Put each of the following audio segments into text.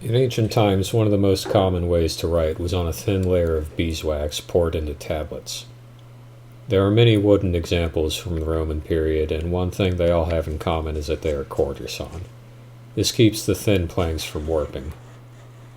In ancient times, one of the most common ways to write was on a thin layer of beeswax poured into tablets. There are many wooden examples from the Roman period, and one thing they all have in common is that they are quarter-sawn. This keeps the thin planks from warping.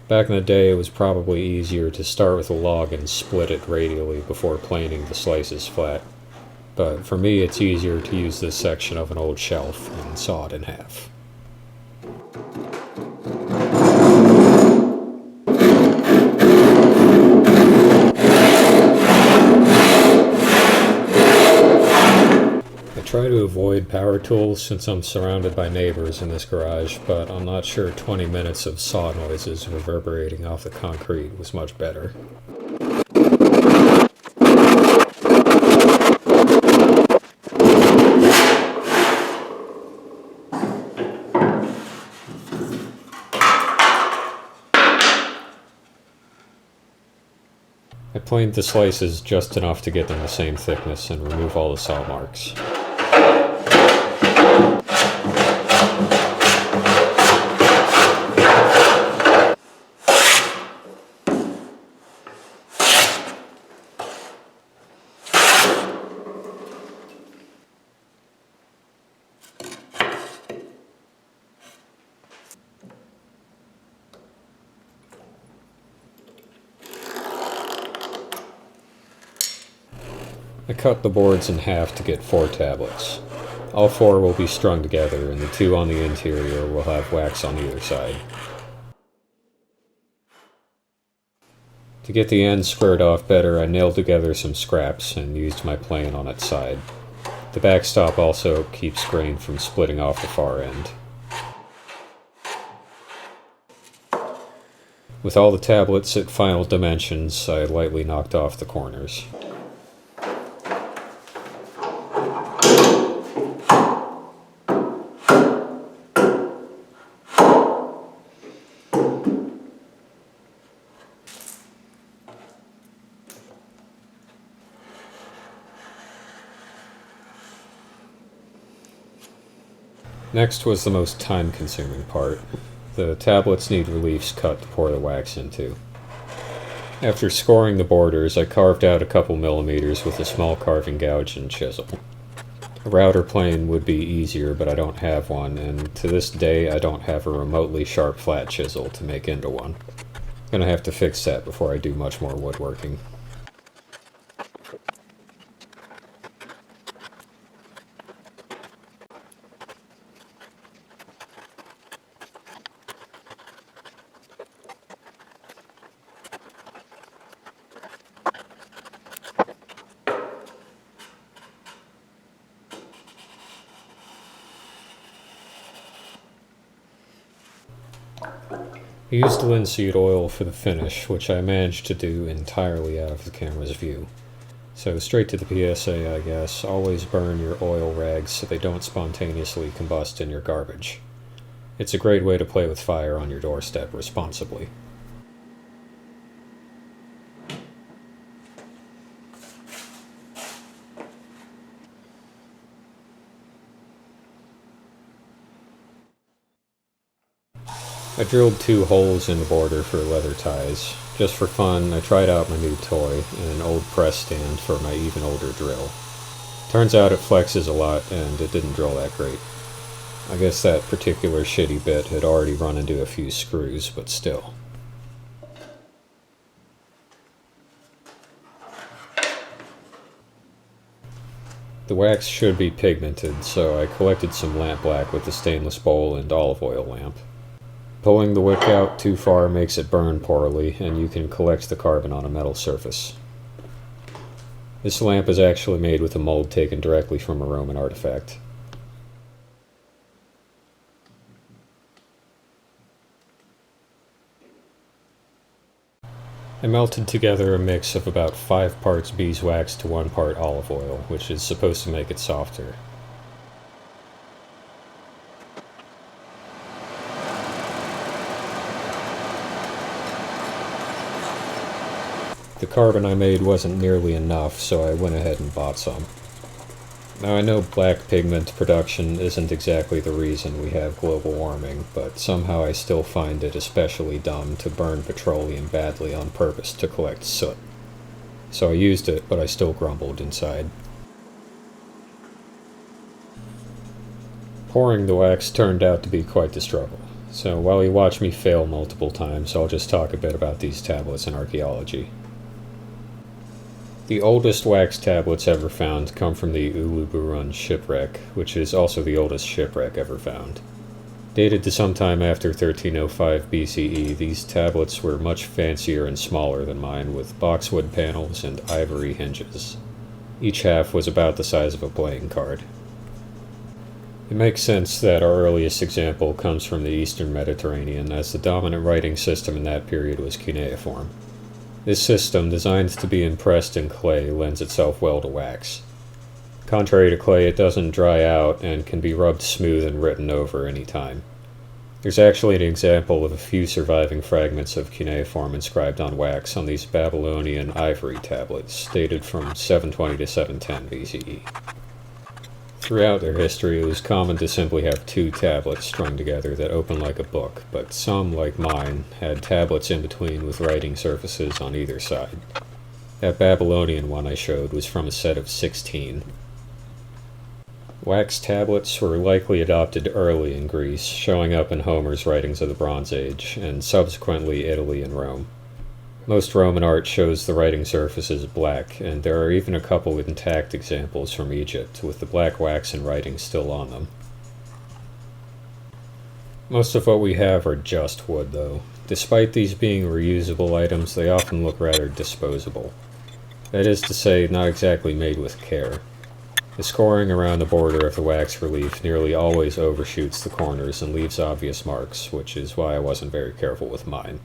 Back in the day, it was probably easier to start with a log and split it radially before planing the slices flat. But for me, it's easier to use this section of an old shelf and saw it in half. I try to avoid power tools since I'm surrounded by neighbors in this garage, but I'm not sure 20 minutes of saw noises reverberating off the concrete was much better. I planed the slices just enough to get them the same thickness and remove all the saw marks. I cut the boards in half to get 4 tablets. All 4 will be strung together, and the 2 on the interior will have wax on either side. To get the ends squared off better, I nailed together some scraps and used my plane on its side. The backstop also keeps grain from splitting off the far end. With all the tablets at final dimensions, I lightly knocked off the corners. Next was the most time-consuming part. The tablets need reliefs cut to pour the wax into. After scoring the borders, I carved out a couple millimeters with a small carving gouge and chisel. A router plane would be easier, but I don't have one, and to this day I don't have a remotely sharp flat chisel to make into one. I'm gonna have to fix that before I do much more woodworking. I used linseed oil for the finish, which I managed to do entirely out of the camera's view. So straight to the PSA, I guess, always burn your oil rags so they don't spontaneously combust in your garbage. It's a great way to play with fire on your doorstep responsibly. I drilled 2 holes in the border for leather ties. Just for fun, I tried out my new toy, an old press stand for my even older drill. Turns out it flexes a lot, and it didn't drill that great. I guess that particular shitty bit had already run into a few screws, but still. The wax should be pigmented, so I collected some lampblack with a stainless bowl and olive oil lamp. Pulling the wick out too far makes it burn poorly, and you can collect the carbon on a metal surface. This lamp is actually made with a mold taken directly from a Roman artifact. I melted together a mix of about 5 parts beeswax to 1 part olive oil, which is supposed to make it softer. The carbon I made wasn't nearly enough, so I went ahead and bought some. Now I know black pigment production isn't exactly the reason we have global warming, but somehow I still find it especially dumb to burn petroleum badly on purpose to collect soot. So I used it, but I still grumbled inside. Pouring the wax turned out to be quite the struggle, so while you watch me fail multiple times, I'll just talk a bit about these tablets and archaeology. The oldest wax tablets ever found come from the Uluburun shipwreck, which is also the oldest shipwreck ever found. Dated to sometime after 1305 BCE, these tablets were much fancier and smaller than mine, with boxwood panels and ivory hinges. Each half was about the size of a playing card. It makes sense that our earliest example comes from the eastern Mediterranean, as the dominant writing system in that period was cuneiform. This system, designed to be impressed in clay, lends itself well to wax. Contrary to clay, it doesn't dry out and can be rubbed smooth and written over any time. There's actually an example of a few surviving fragments of cuneiform inscribed on wax on these Babylonian ivory tablets, dated from 720 to 710 BCE. Throughout their history, it was common to simply have two tablets strung together that open like a book, but some, like mine, had tablets in between with writing surfaces on either side. That Babylonian one I showed was from a set of 16. Wax tablets were likely adopted early in Greece, showing up in Homer's writings of the Bronze Age, and subsequently Italy and Rome. Most Roman art shows the writing surface is black, and there are even a couple intact examples from Egypt, with the black wax and writing still on them. Most of what we have are just wood, though. Despite these being reusable items, they often look rather disposable. That is to say, not exactly made with care. The scoring around the border of the wax relief nearly always overshoots the corners and leaves obvious marks, which is why I wasn't very careful with mine.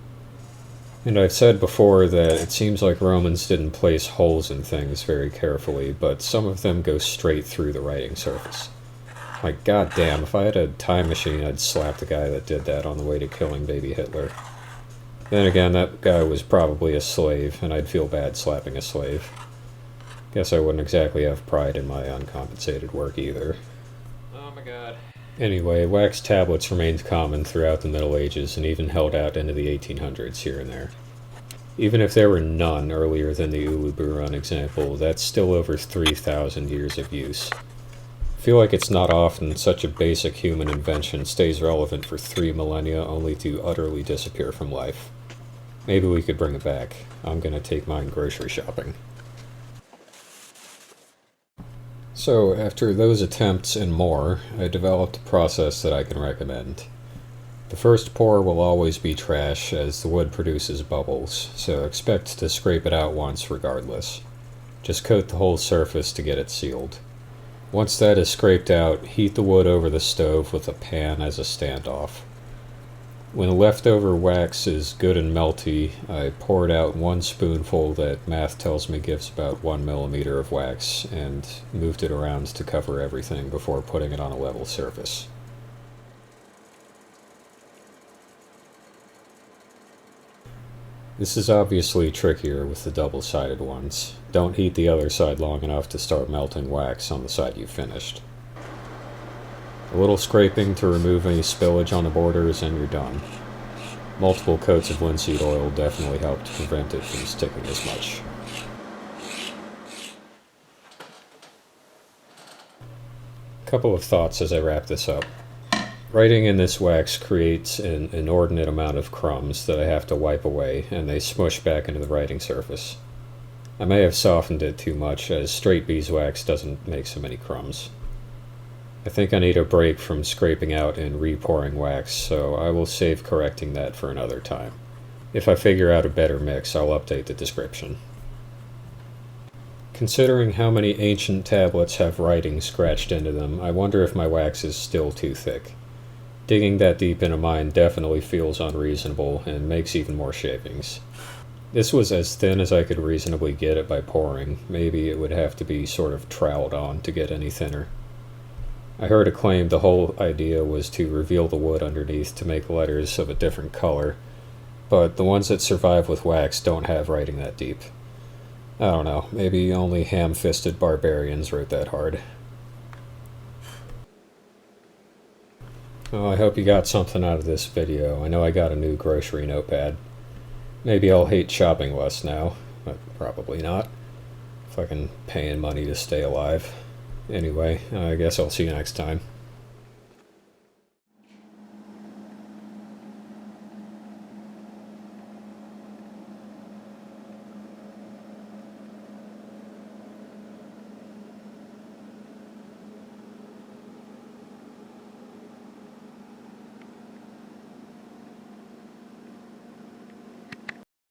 And I've said before that it seems like Romans didn't place holes in things very carefully, but some of them go straight through the writing surface. Like, goddamn, if I had a time machine, I'd slap the guy that did that on the way to killing baby Hitler. Then again, that guy was probably a slave, and I'd feel bad slapping a slave. Guess I wouldn't exactly have pride in my uncompensated work either. Oh my god. Anyway, wax tablets remained common throughout the Middle Ages and even held out into the 1800s here and there. Even if there were none earlier than the Uluburun example, that's still over 3,000 years of use. I feel like it's not often such a basic human invention stays relevant for 3 millennia only to utterly disappear from life. Maybe we could bring it back. I'm gonna take mine grocery shopping. So, after those attempts and more, I developed a process that I can recommend. The first pour will always be trash, as the wood produces bubbles, so expect to scrape it out once regardless. Just coat the whole surface to get it sealed. Once that is scraped out, heat the wood over the stove with a pan as a standoff. When the leftover wax is good and melty, I poured out 1 spoonful that math tells me gives about 1 millimeter of wax, and moved it around to cover everything before putting it on a level surface. This is obviously trickier with the double-sided ones. Don't heat the other side long enough to start melting wax on the side you finished. A little scraping to remove any spillage on the borders and you're done. Multiple coats of linseed oil definitely help to prevent it from sticking as much. A couple of thoughts as I wrap this up. Writing in this wax creates an inordinate amount of crumbs that I have to wipe away, and they smush back into the writing surface. I may have softened it too much, as straight beeswax doesn't make so many crumbs. I think I need a break from scraping out and re-pouring wax, so I will save correcting that for another time. If I figure out a better mix, I'll update the description. Considering how many ancient tablets have writing scratched into them, I wonder if my wax is still too thick. Digging that deep into mine definitely feels unreasonable and makes even more shavings. This was as thin as I could reasonably get it by pouring. Maybe it would have to be sort of troweled on to get any thinner. I heard it claimed the whole idea was to reveal the wood underneath to make letters of a different color, but the ones that survive with wax don't have writing that deep. I don't know, maybe only ham-fisted barbarians wrote that hard. Well, I hope you got something out of this video. I know I got a new grocery notepad. Maybe I'll hate shopping less now, but probably not. Fucking paying money to stay alive. Anyway, I guess I'll see you next time.